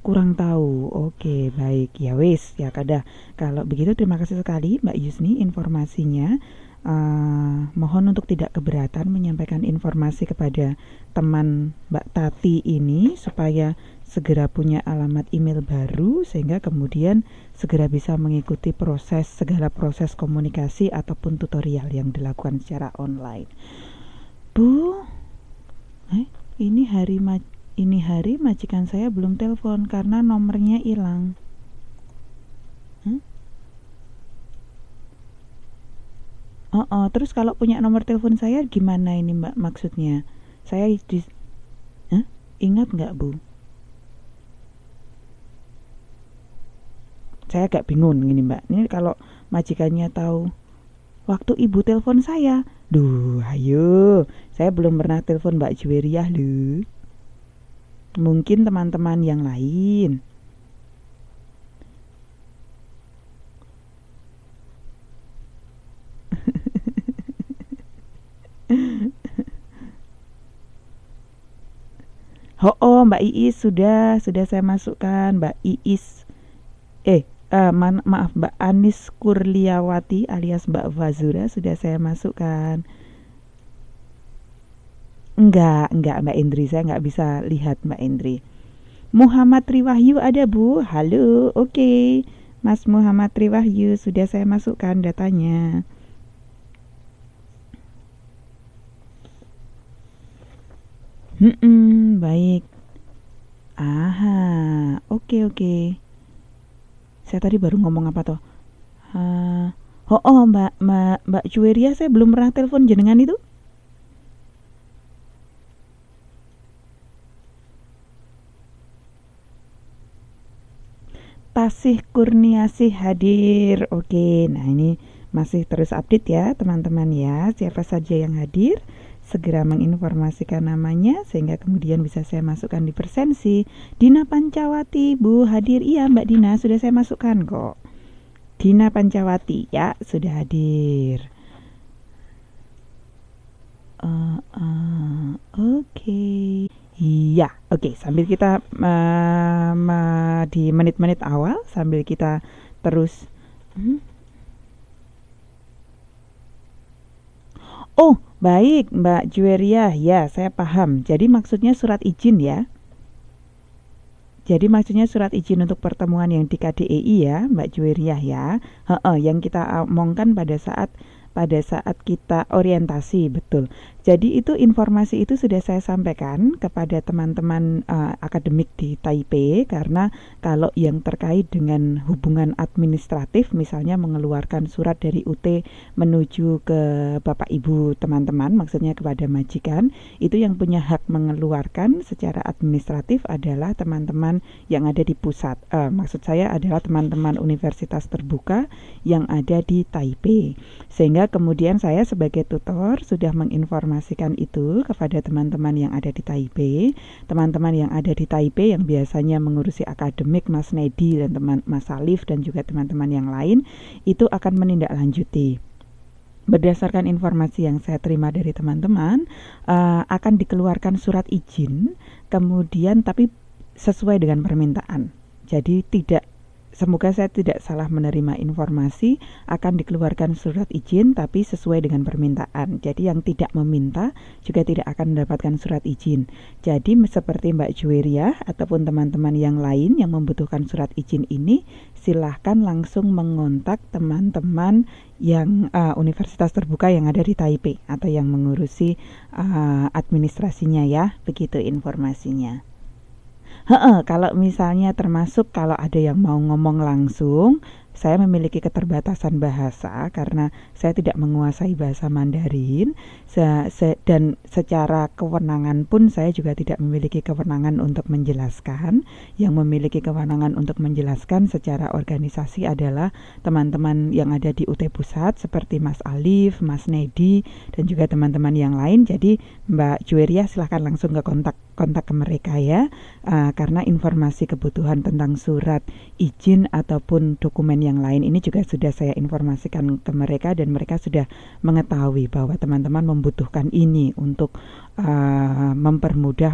Kurang tahu. Oke, baik. Ya wis, ya kada. Kalau begitu terima kasih sekali Mbak Yusni informasinya. Mohon untuk tidak keberatan menyampaikan informasi kepada teman Mbak Tati ini supaya segera punya alamat email baru sehingga kemudian segera bisa mengikuti segala proses komunikasi ataupun tutorial yang dilakukan secara online. Bu, ini hari majikan saya belum telepon karena nomornya hilang. Terus kalau punya nomor telepon saya gimana ini Mbak maksudnya? Saya ingat nggak Bu? Saya agak bingung ini Mbak. Ini kalau majikannya tahu waktu ibu telepon saya, duh, ayo, saya belum pernah telepon Mbak Juweriah loh. Mungkin teman-teman yang lain. Mbak Iis sudah saya masukkan Mbak Iis. Maaf Mbak Anis Kurliawati alias Mbak Fazura sudah saya masukkan. Enggak Mbak Indri, saya enggak bisa lihat Mbak Indri. Muhammad Triwahyu ada Bu? Halo, oke. Mas Muhammad Triwahyu sudah saya masukkan datanya. Baik. Aha, oke. Saya tadi baru ngomong apa toh? Mbak Juweria, saya belum pernah telepon jenengan itu. Tasih Kurniasih hadir. Oke, nah ini masih terus update ya teman-teman ya. Siapa saja yang hadir segera menginformasikan namanya sehingga kemudian bisa saya masukkan di persensi. Dina Pancawati, Bu hadir? Iya Mbak Dina, sudah saya masukkan kok. Dina Pancawati ya sudah hadir. Oke. Iya, oke. Sambil kita di menit-menit awal sambil kita terus. Oh, baik Mbak Juweria, ya saya paham. Jadi maksudnya surat izin ya. Jadi maksudnya surat izin untuk pertemuan yang di KDEI ya, Mbak Juweria ya. Yang kita omongkan pada saat kita orientasi, betul. Jadi itu informasi itu sudah saya sampaikan kepada teman-teman akademik di Taipei karena kalau yang terkait dengan hubungan administratif misalnya mengeluarkan surat dari UT menuju ke Bapak Ibu teman-teman, maksudnya kepada majikan, itu yang punya hak mengeluarkan secara administratif adalah teman-teman yang ada di pusat. Maksud saya adalah teman-teman universitas terbuka yang ada di Taipei. Sehingga kemudian saya sebagai tutor sudah menginformasikan itu kepada teman-teman yang ada di Taipei. Teman-teman yang ada di Taipei yang biasanya mengurusi akademik, Mas Nedi dan Mas Salif dan juga teman-teman yang lain itu akan menindaklanjuti. Berdasarkan informasi yang saya terima dari teman-teman, akan dikeluarkan surat izin, kemudian tapi sesuai dengan permintaan. Jadi semoga saya tidak salah menerima informasi, akan dikeluarkan surat izin tapi sesuai dengan permintaan. Jadi yang tidak meminta juga tidak akan mendapatkan surat izin. Jadi seperti Mbak Juweria ataupun teman-teman yang lain yang membutuhkan surat izin ini, silahkan langsung mengontak teman-teman yang universitas terbuka yang ada di Taipei atau yang mengurusi administrasinya ya, begitu informasinya. Kalau misalnya termasuk kalau ada yang mau ngomong langsung, saya memiliki keterbatasan bahasa karena saya tidak menguasai bahasa Mandarin dan secara kewenangan pun saya juga tidak memiliki kewenangan untuk menjelaskan. Yang memiliki kewenangan untuk menjelaskan secara organisasi adalah teman-teman yang ada di UT Pusat seperti Mas Alif, Mas Nedi dan juga teman-teman yang lain. Jadi Mbak Juweria silahkan langsung ke kontak ke mereka ya, karena informasi kebutuhan tentang surat izin ataupun dokumen yang lain ini juga sudah saya informasikan ke mereka dan mereka sudah mengetahui bahwa teman-teman membutuhkan ini untuk mempermudah